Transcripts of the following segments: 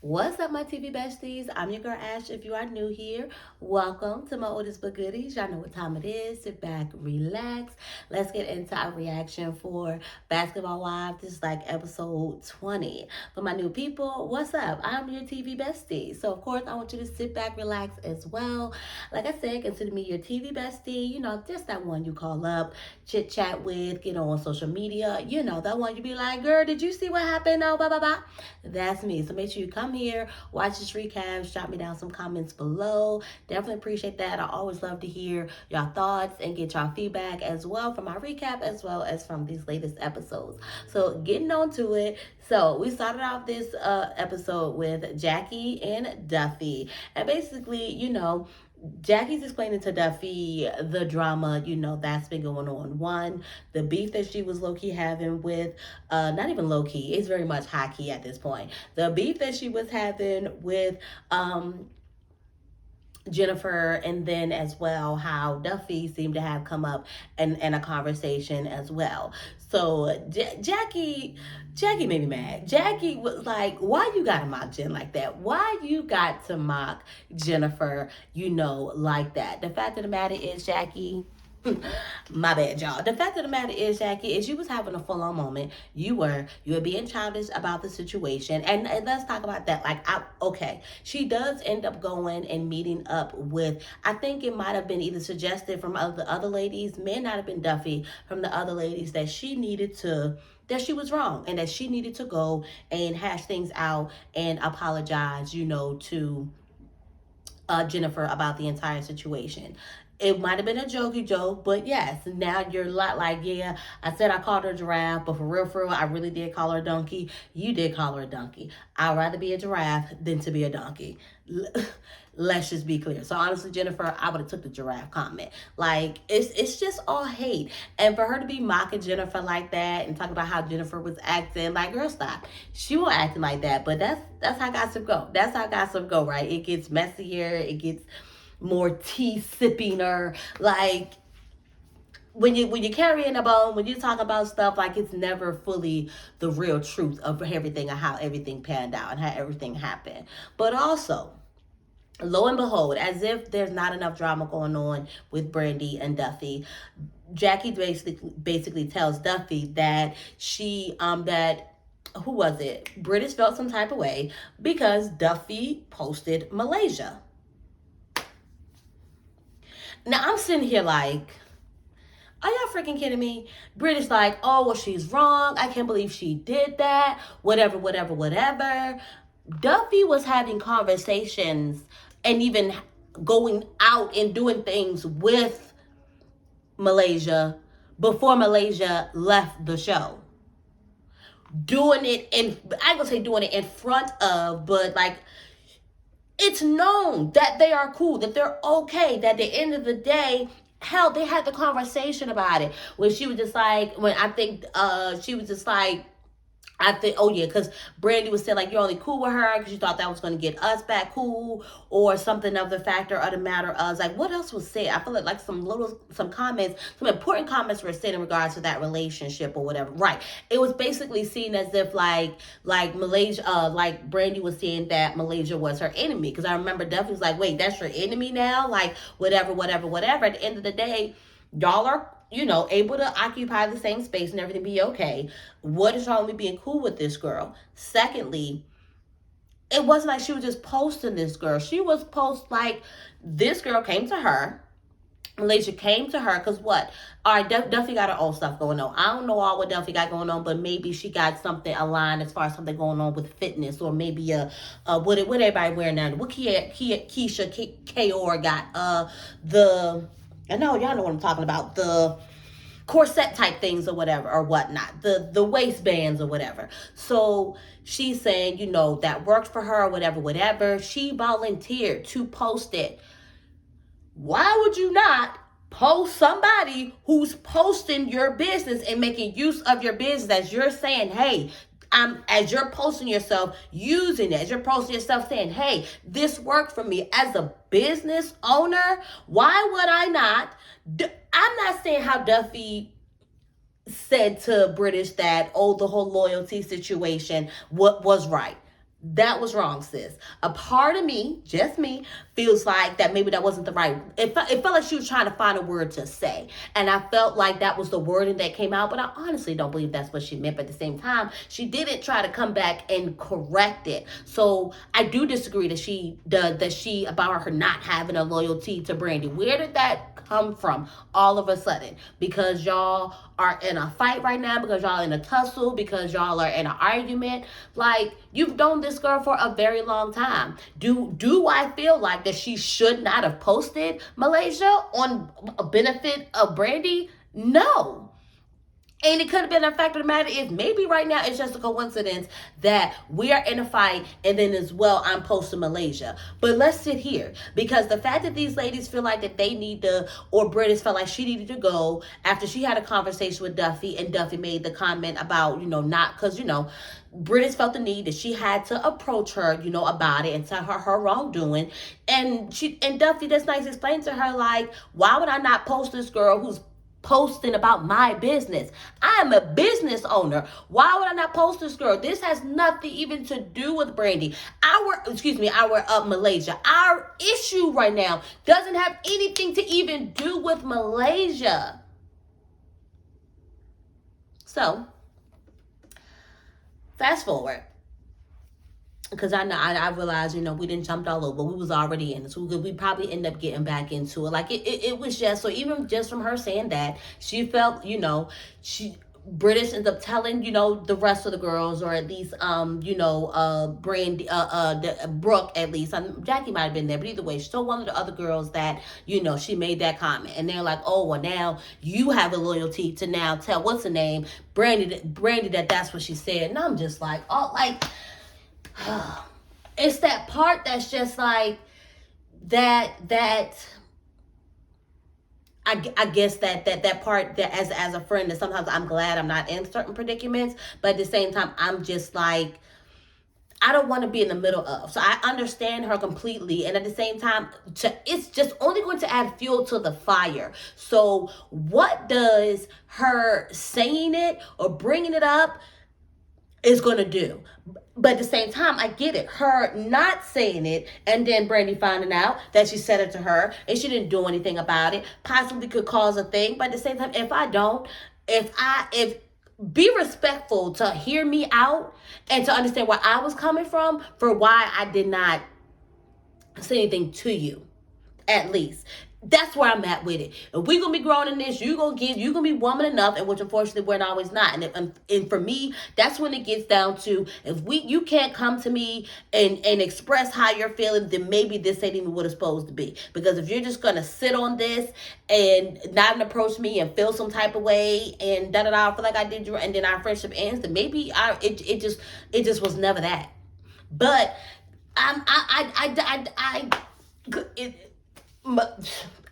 What's up, my TV besties? I'm your girl Ash. If you are new here, welcome to my oldest but goodies. Y'all know what time it is. Sit back, relax. Let's get into our reaction for Basketball Wives. This is like episode 20. For my new people, what's up? I'm your TV bestie. So, of course, I want you to sit back, relax as well. Like I said, consider me your TV bestie. You know, just that one you call up, chit chat with, get on social media. You know, that one you be like, girl, did you see what happened? Oh, blah, blah, blah. That's me. So make sure you come here, watch this recap, drop me down some comments below. Definitely appreciate that. I always love to hear y'all thoughts and get y'all feedback as well from my recap as well as from these latest episodes. So getting on to it. So we started off this episode with Jackie and Duffy. And basically, Jackie's explaining to Duffy the drama, that's been going on. One, the beef that she was low key having with, not even low key, it's very much high key at this point. The beef that she was having with, Jennifer, and then as well how Duffy seemed to have come up in a conversation as well. So Jackie made me mad. Jackie was like, "Why you gotta mock Jen like that? Why you got to mock Jennifer? Like that." The fact of the matter is, Jackie. My bad, y'all. The fact of the matter is, Jackie, is you was having a full on moment. You were being childish about the situation, and let's talk about that. Okay, she does end up going and meeting up with. I think it might have been either suggested from other ladies, may not have been Duffy, from the other ladies that that she was wrong and that she needed to go and hash things out and apologize, to Jennifer about the entire situation. It might have been a jokey joke, but yes, now you're a lot like, yeah, I said I called her a giraffe, but for real, I really did call her a donkey. You did call her a donkey. I'd rather be a giraffe than to be a donkey. Let's just be clear. So honestly, Jennifer, I would have took the giraffe comment. Like, it's just all hate. And for her to be mocking Jennifer like that and talking about how Jennifer was acting, like, girl, stop. She was acting like that, but that's how gossip go. That's how gossip go, right? It gets messier, it gets more tea sipping, or like when you're carrying a bone, when you talk about stuff, like, it's never fully the real truth of everything and how everything panned out and how everything happened. But also, lo and behold, as if there's not enough drama going on with Brandy and Duffy, Jackie basically tells Duffy that that who was it? British felt some type of way because Duffy posted Malaysia. Now I'm sitting here like, are y'all freaking kidding me? British like, oh, well, she's wrong. I can't believe she did that. Whatever, whatever, whatever. Duffy was having conversations and even going out and doing things with Malaysia before Malaysia left the show. Doing it I ain't gonna say doing it in front of, but like, it's known that they are cool, that they're okay, that at the end of the day, hell, they had the conversation about it. When she was just like, when I think she was just like, I think, oh yeah, because Brandy was saying like, you're only cool with her because you thought that was going to get us back cool, or something of the factor of the matter. I was like, what else was said? I feel like some comments, some important comments were said in regards to that relationship or whatever. Right? It was basically seen as if like Malaysia, like Brandy was saying that Malaysia was her enemy. Because I remember Duffy was like, wait, that's your enemy now? Like, whatever, whatever, whatever. At the end of the day, y'all are, able to occupy the same space and everything be okay. What is wrong with being cool with this girl? Secondly, it wasn't like she was just posting this girl. She was like, this girl came to her. Malaysia came to her because what? All right, Duffy got her own stuff going on. I don't know all what Duffy got going on, but maybe she got something aligned as far as something going on with fitness, or maybe what everybody wearing now. What Keisha Kaor got I know y'all know what I'm talking about. The corset type things or whatever or whatnot, the waistbands or whatever. So she's saying, that worked for her or whatever. She volunteered to post it. Why would you not post somebody who's posting your business and making use of your business, as you're saying, hey, as you're posting yourself, using it, as you're posting yourself saying, hey, this worked for me as a business owner? Why would I not? I'm not saying how Duffy said to British that, oh, the whole loyalty situation, what was right. That was wrong, sis. A part of me, just me, feels like that maybe that wasn't the right. It felt like she was trying to find a word to say, and I felt like that was the wording that came out. But I honestly don't believe that's what she meant. But at the same time, she didn't try to come back and correct it. So I do disagree that she about her not having a loyalty to Brandy. Where did that come from all of a sudden? Because y'all are in a fight right now, because y'all in a tussle, because y'all are in an argument. Like, you've known this girl for a very long time. Do I feel like that she should not have posted Malaysia on a benefit of Brandy? No. And it could have been a fact of the matter is maybe right now it's just a coincidence that we are in a fight, and then as well I'm posting Malaysia. But let's sit here, because the fact that these ladies feel like that they need to, or British felt like she needed to go after she had a conversation with Duffy, and Duffy made the comment about, not because, British felt the need that she had to approach her, about it and tell her wrongdoing. And Duffy just nice explained to her, like, why would I not post this girl who's posting about my business? I am a business owner. Why would I not post this girl? This has nothing even to do with Brandy. Our Malaysia. Our issue right now doesn't have anything to even do with Malaysia. So, fast forward. Because I realized, we didn't jump all over. We was already in it. So we probably end up getting back into it. Like, it was just, so even just from her saying that, she felt, British ends up telling, the rest of the girls, or at least, Brandy, Brooke, at least. Jackie might have been there, but either way, she told one of the other girls that, she made that comment. And they're like, oh, well, now you have a loyalty to now tell, what's her name? Brandy, that's what she said. And I'm just like, oh, like, it's that part that's just like that I guess that part that as a friend, that sometimes I'm glad I'm not in certain predicaments, but at the same time I'm just like, I don't want to be in the middle of. So I understand her completely, and at the same time, it's just only going to add fuel to the fire. So what does her saying it or bringing it up is going to do? But at the same time, I get it. Her not saying it, and then Brandy finding out that she said it to her and she didn't do anything about it, possibly could cause a thing. But at the same time, if be respectful to hear me out and to understand where I was coming from for why I did not say anything to you, at least. That's where I'm at with it. If we're going to be growing in this, you're going to be woman enough, and which unfortunately we're always not. And for me, that's when it gets down to, if you can't come to me and express how you're feeling, then maybe this ain't even what it's supposed to be. Because if you're just going to sit on this and not even approach me and feel some type of way and I feel like I did you, and then our friendship ends, then maybe it just was never that. But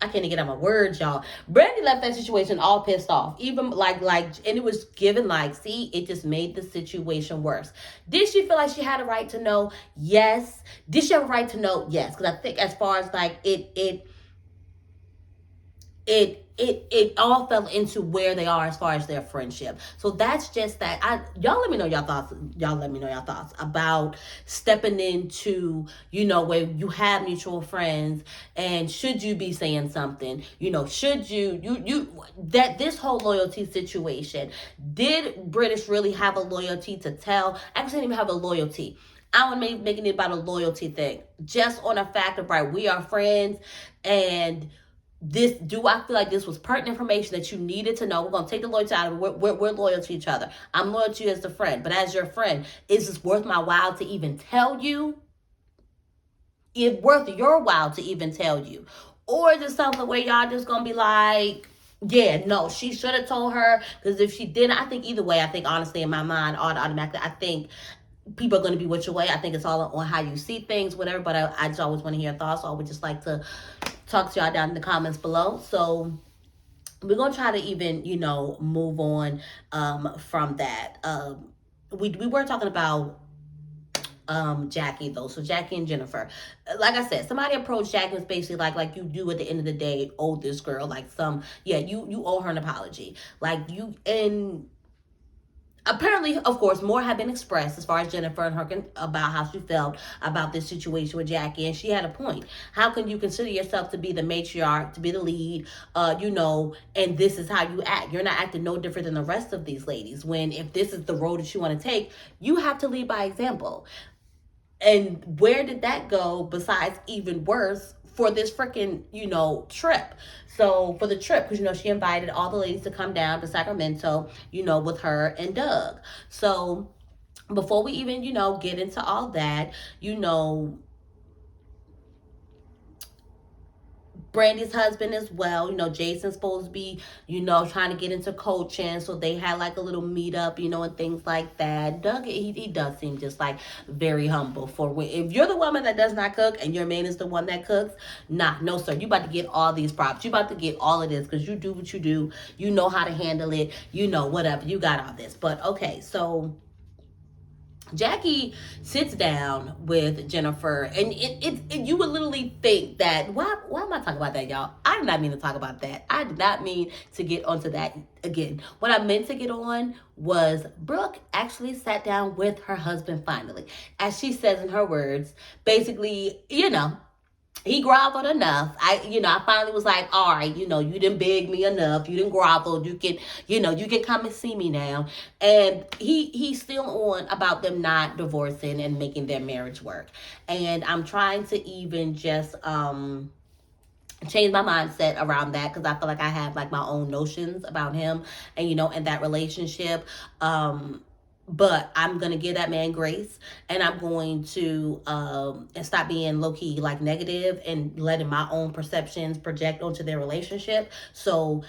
I can't even get out my words, y'all. Brandy left that situation all pissed off. Even and it was given see, it just made the situation worse. Did she feel like she had a right to know? Yes. Did she have a right to know? Yes. Because I think as far as it all fell into where they are as far as their friendship. So that's just that. Y'all let me know your thoughts. Y'all let me know your thoughts about stepping into, where you have mutual friends, and should you be saying something? Should you that this whole loyalty situation, did British really have a loyalty to tell? I didn't even have a loyalty. I want to making it about a loyalty thing. Just on a fact of, right, we are friends, and do I feel like this was pertinent information that you needed to know? We're going to take the loyalty out of it. We're loyal to each other. I'm loyal to you as a friend. But as your friend, is this worth my while to even tell you? Is worth your while to even tell you? Or is it something where y'all just going to be like, yeah, no, she should have told her? Because if she didn't, I think either way, honestly, in my mind, automatically, I think people are going to be which way. I think it's all on how you see things, whatever. But I just always want to hear thoughts. So I would just like to talk to y'all down in the comments below. So we're going to try to even, move on from that. We were talking about Jackie, though. So Jackie and Jennifer, like I said, somebody approached Jackie, was basically like you do at the end of the day owe this girl you owe her an apology. And apparently, of course, more had been expressed as far as Jennifer and her about how she felt about this situation with Jackie, and she had a point. How can you consider yourself to be the matriarch, to be the lead, and this is how you act? You're not acting no different than the rest of these ladies. When if this is the road that you want to take, you have to lead by example. And where did that go besides even worse for this freaking, trip? So for the trip, because, she invited all the ladies to come down to Sacramento, with her and Doug. So before we even, get into all that, Brandy's husband as well. Jason's supposed to be, trying to get into coaching. So they had like a little meetup, and things like that. Doug, he does seem just like very humble for when, if you're the woman that does not cook and your man is the one that cooks, nah, no sir. You about to get all these props. You about to get all of this because you do what you do. You know how to handle it. Whatever. You got all this. But okay, so Jackie sits down with Jennifer, and you would literally think that, why am I talking about that, y'all? I did not mean to talk about that. I did not mean to get onto that again. What I meant to get on was Brooke actually sat down with her husband finally. As she says in her words, basically, he groveled enough. I finally was like, all right, you didn't beg me enough. You didn't grovel. You can come and see me now. And he's still on about them not divorcing and making their marriage work. And I'm trying to even just, change my mindset around that, because I feel like I have like my own notions about him and, and that relationship. But I'm going to give that man grace, and I'm going to and stop being low-key like negative and letting my own perceptions project onto their relationship. So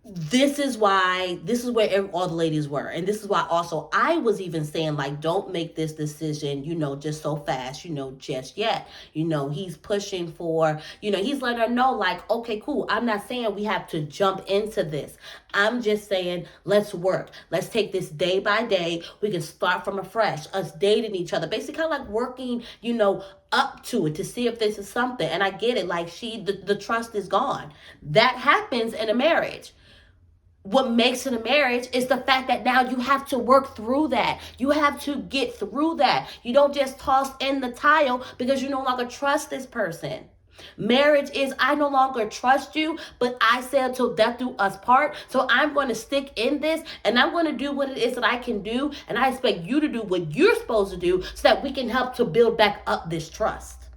this is where all the ladies were, and this is why also I was even saying, like, don't make this decision just so fast, just yet. He's pushing for, he's letting her know, like, okay, cool, I'm not saying we have to jump into this. I'm just saying, let's work, let's take this day by day. We can start from afresh, us dating each other, basically kind of like working up to it to see if this is something. And I get it, like, the trust is gone. That happens in a marriage. What makes it a marriage is the fact that now you have to work through that. You have to get through that. You don't just toss in the tile because you no longer trust this person. Marriage is, I no longer trust you, but I said till death do us part. So I'm going to stick in this, and I'm going to do what it is that I can do. And I expect you to do what you're supposed to do so that we can help to build back up this trust.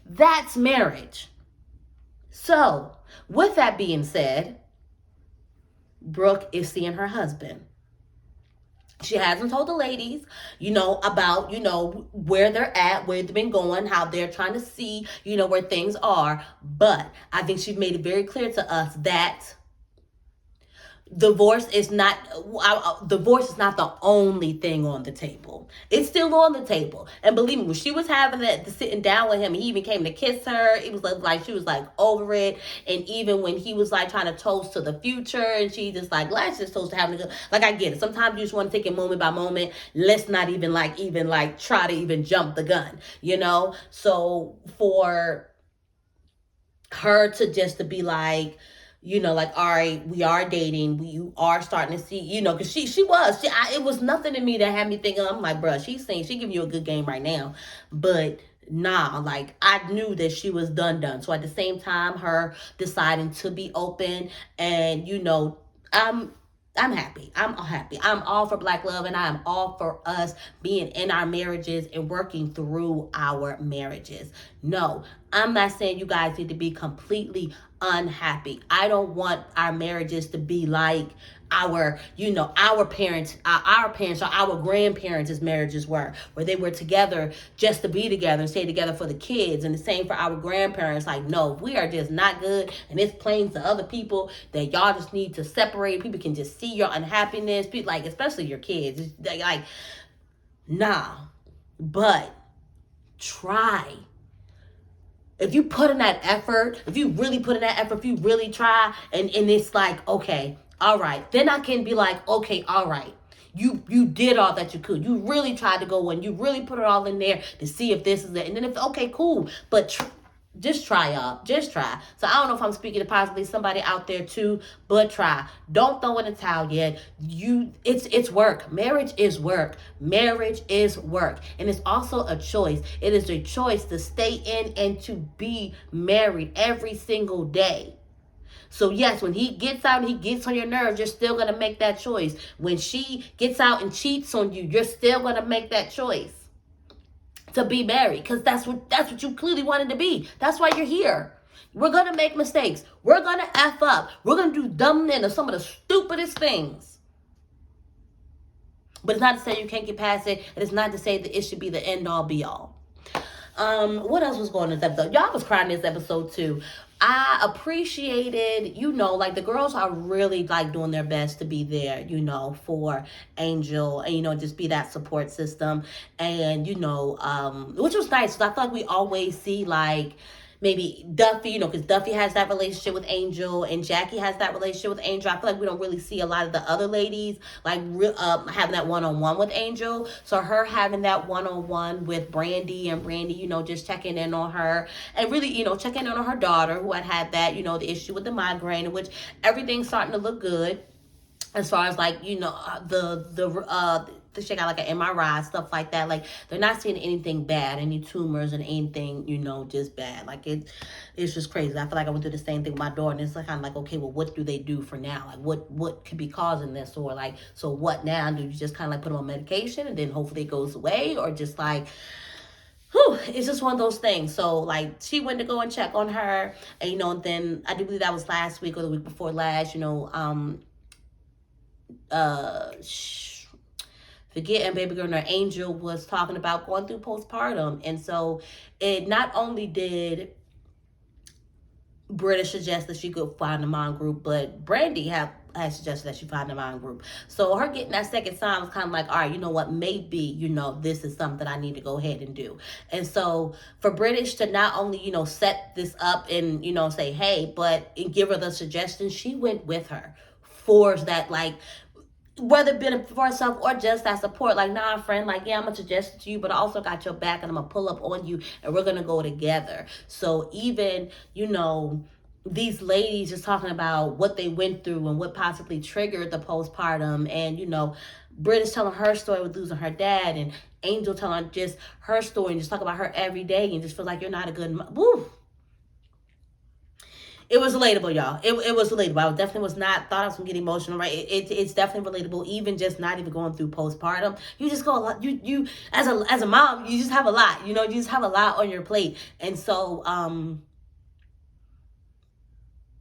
That's marriage. So with that being said, Brooke is seeing her husband. She hasn't told the ladies, about, where they're at, where they've been going, how they're trying to see, where things are. But I think she made it very clear to us that divorce is not the only thing on the table. It's still on the table. And believe me, when she was having the sitting down with him, he even came to kiss her. It was like she was like over it. And even when he was like trying to toast to the future, and she just like, let's just toast to having a good, like, I get it. Sometimes you just want to take it moment by moment. Let's not even try to even jump the gun, So for her to be like, like, all right, we are dating. You are starting to see, because it was nothing in me that had me thinking, I'm like, bruh, she's saying she giving you a good game right now. But nah, like, I knew that she was done. So at the same time, her deciding to be open and, I'm happy. I'm happy. I'm all for Black love, and I am all for us being in our marriages and working through our marriages. No, I'm not saying you guys need to be completely unhappy. I don't want our marriages to be like our parents or our grandparents' marriages were, where they were together just to be together and stay together for the kids. And the same for our grandparents. Like, no, we are just not good, and it's plain to other people that y'all just need to separate. People can just see your unhappiness, people, like, especially your kids. It's like, nah. But try. If you put in that effort, if you really put in that effort, if you really try, and it's like, okay, all right, then I can be like, okay, all right, you did all that you could. You really tried to go in. You really put it all in there to see if this is it. And then if, okay, cool, but Just try, y'all. Just try. So I don't know if I'm speaking to possibly somebody out there too, but try. Don't throw in the towel yet. It's work. Marriage is work. Marriage is work. And it's also a choice. It is a choice to stay in and to be married every single day. So yes, when he gets out and he gets on your nerves, you're still gonna make that choice. When she gets out and cheats on you, you're still gonna make that choice to be married, because that's what you clearly wanted to be. That's why you're here. We're gonna make mistakes. We're gonna F up. We're gonna do dumb and some of the stupidest things. But it's not to say you can't get past it. And it's not to say that it should be the end all be all. What else was going on this episode? Y'all was crying this episode too. I appreciated, like the girls are really like doing their best to be there, for Angel and, just be that support system. And, which was nice because I feel like we always see like maybe Duffy, because Duffy has that relationship with Angel and Jackie has that relationship with Angel. I feel like we don't really see a lot of the other ladies like having that one-on-one with Angel. So her having that one-on-one with Brandy and Brandy, just checking in on her and really, checking in on her daughter who had that, the issue with the migraine, in which everything's starting to look good. As far as like, she got like an MRI, stuff like that. Like they're not seeing anything bad, any tumors and anything, just bad. Like it's just crazy. I feel like I went through the same thing with my daughter, and it's like kind of like, okay, well, what do they do for now? Like what could be causing this, or like, so what now? Do you just kind of like put them on medication and then hopefully it goes away, or just like, whew, it's just one of those things. So like she went to go and check on her, and and then I do believe that was last week or the week before last, forgetting baby girl and Angel was talking about going through postpartum. And so it not only did British suggest that she could find a mom group, but Brandy has suggested that she find a mom group. So her getting that second sign was kind of like, all right, you know what, maybe, this is something I need to go ahead and do. And so for British to not only, set this up and, say, hey, but and give her the suggestion, she went with her for that, like, whether it been for herself or just that support, like, nah, friend, like, yeah, I'm gonna suggest it to you, but I also got your back and I'm gonna pull up on you and we're gonna go together. So even, these ladies just talking about what they went through and what possibly triggered the postpartum, and, British telling her story with losing her dad, and Angel telling just her story and just talk about her every day and just feel like you're not a good mom. Woo! It was relatable, y'all. It was relatable. I definitely was not, thought I was going to get emotional, right? It's definitely relatable, even just not even going through postpartum. You just go a lot. You as a mom, you just have a lot. You just have a lot on your plate. And so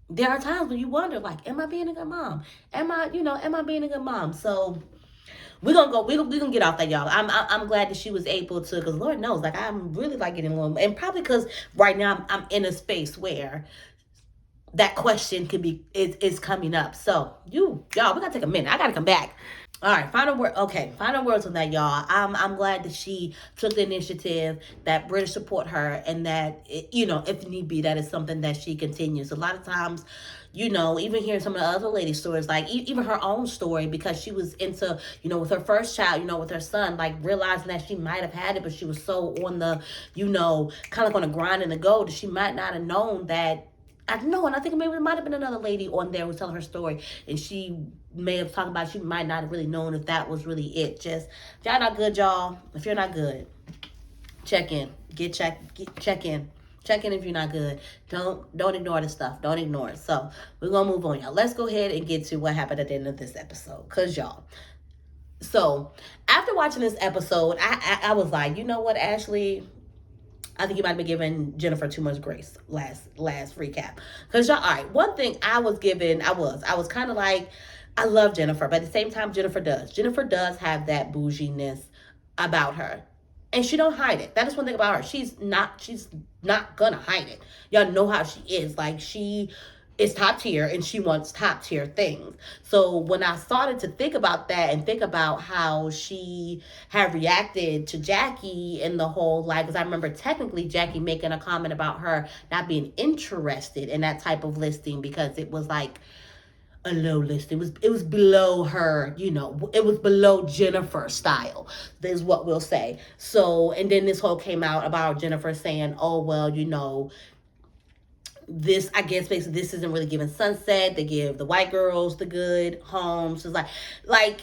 there are times when you wonder, like, am I being a good mom? Am I being a good mom? So we're gonna get off that, y'all. I'm glad that she was able to, because Lord knows, like, I'm really like getting a little, and probably because right now I'm in a space where that question could be is coming up. So y'all, we gotta take a minute. I gotta come back. All right, final word. Okay, final words on that, y'all. I'm glad that she took the initiative, that British support her, and that if need be, that is something that she continues. A lot of times, even hearing some of the other lady stories, like even her own story, because she was into, with her first child, with her son, like realizing that she might have had it, but she was so on the, kind of on the grind and the go that she might not have known that. I know, and I think maybe there might have been another lady on there who was telling her story, and she may have talked about, she might not have really known if that was really it. Just, if y'all not good, y'all, if you're not good, check in. Check in. Check in if you're not good. Don't ignore the stuff. Don't ignore it. So, we're going to move on, y'all. Let's go ahead and get to what happened at the end of this episode, because, y'all, so, after watching this episode, I was like, you know what, Ashley, I think you might have been giving Jennifer too much grace last recap. Because, y'all, all right, one thing I was kind of like, I love Jennifer, but at the same time, Jennifer does have that bouginess about her. And she don't hide it. That is one thing about her. She's not gonna hide it. Y'all know how she is. Like, she is top tier and she wants top tier things. So when I started to think about that and think about how she had reacted to Jackie and the whole, like, because I remember technically Jackie making a comment about her not being interested in that type of listing because it was like a low list. It was below her, it was below Jennifer style, is what we'll say. So, and then this whole came out about Jennifer saying, oh, well, this, I guess basically this isn't really giving Sunset. They give the white girls the good homes. It's like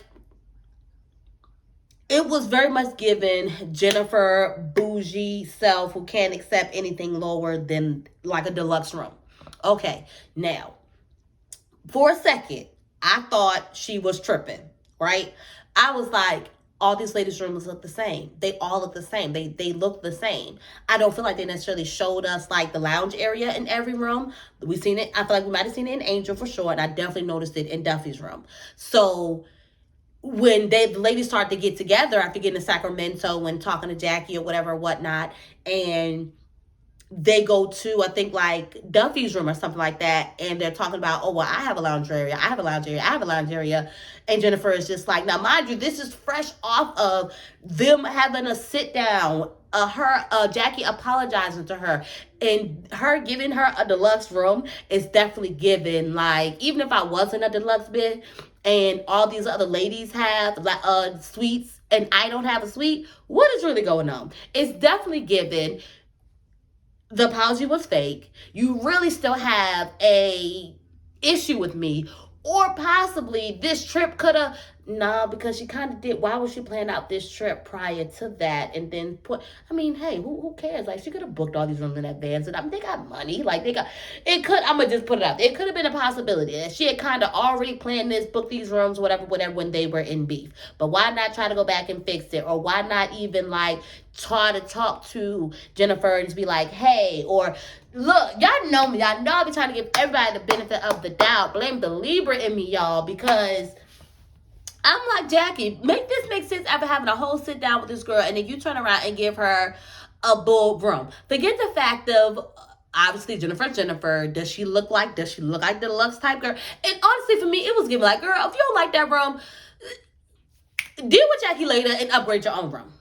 it was very much given Jennifer bougie self who can't accept anything lower than like a deluxe room. Okay, now for a second, I thought she was tripping, right? I was like, all these ladies' rooms look the same. They all look the same. They look the same. I don't feel like they necessarily showed us like the lounge area in every room. We seen it. I feel like we might have seen it in Angel for sure, and I definitely noticed it in Duffy's room. So when the ladies start to get together after getting to Sacramento and talking to Jackie or whatever, whatnot, and they go to, I think, like Duffy's room or something like that, and they're talking about, oh, well, I have a lounge area, I have a lounge area, I have a lounge area. And Jennifer is just like, now, mind you, this is fresh off of them having a sit down, Jackie apologizing to her, and her giving her a deluxe room is definitely given, like, even if I wasn't a deluxe bitch, and all these other ladies have like suites, and I don't have a suite, what is really going on? It's definitely given the apology was fake. You really still have a issue with me, or possibly this trip could have because she kind of did. Why was she planning out this trip prior to that and then put? I mean, hey, who cares? Like, she could have booked all these rooms in advance, and I mean, they got money. Like, they got it. Could I'm gonna just put it out there. It could have been a possibility that she had kind of already planned this, booked these rooms, whatever, when they were in beef. But why not try to go back and fix it, or why not even like try to talk to Jennifer and just be like, hey, or look, y'all know me. Y'all know I be trying to give everybody the benefit of the doubt. Blame the Libra in me, y'all, because I'm like, Jackie, make this make sense after having a whole sit down with this girl, and then you turn around and give her a bull room. Forget the fact of obviously Jennifer. Does she look like the deluxe type girl? And honestly, for me, it was giving like, girl, if you don't like that room, deal with Jackie later and upgrade your own room.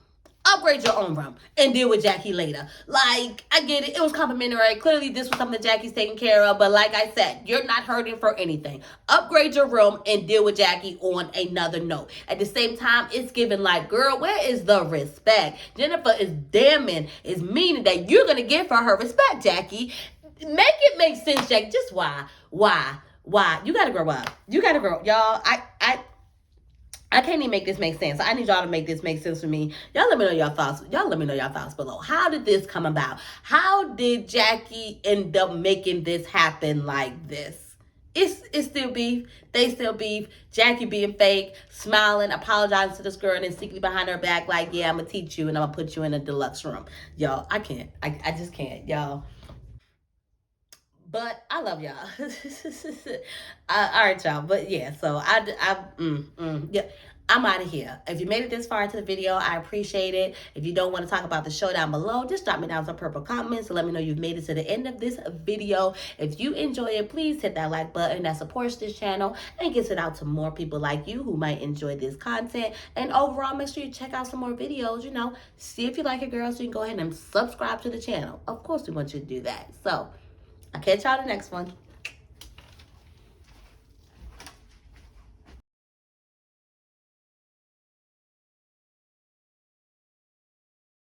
Upgrade your own room and deal with Jackie later. Like, I get it. It was complimentary. Clearly, this was something that Jackie's taking care of. But like I said, you're not hurting for anything. Upgrade your room and deal with Jackie on another note. At the same time, it's giving like, girl, where is the respect? Jennifer is damning, is meaning that you're going to give her respect, Jackie. Make it make sense, Jackie. Just why? You got to grow up. You got to grow. Y'all, I can't even make this make sense. I need y'all to make this make sense for me. Y'all let me know your thoughts. Y'all let me know your thoughts below. How did this come about? How did Jackie end up making this happen like this? It's still beef. They still beef. Jackie being fake, smiling, apologizing to this girl, and then secretly behind her back like, yeah, I'm going to teach you and I'm going to put you in a deluxe room. Y'all, I can't. I just can't, y'all. But I love y'all. All right, y'all. But yeah, so yeah. I'm out of here. If you made it this far into the video, I appreciate it. If you don't want to talk about the show down below, just drop me down some purple comments to let me know you've made it to the end of this video. If you enjoy it, please hit that like button that supports this channel and gets it out to more people like you who might enjoy this content. And overall, make sure you check out some more videos, see if you like it, girls, so you can go ahead and subscribe to the channel. Of course, we want you to do that. So I'll catch y'all in the next one.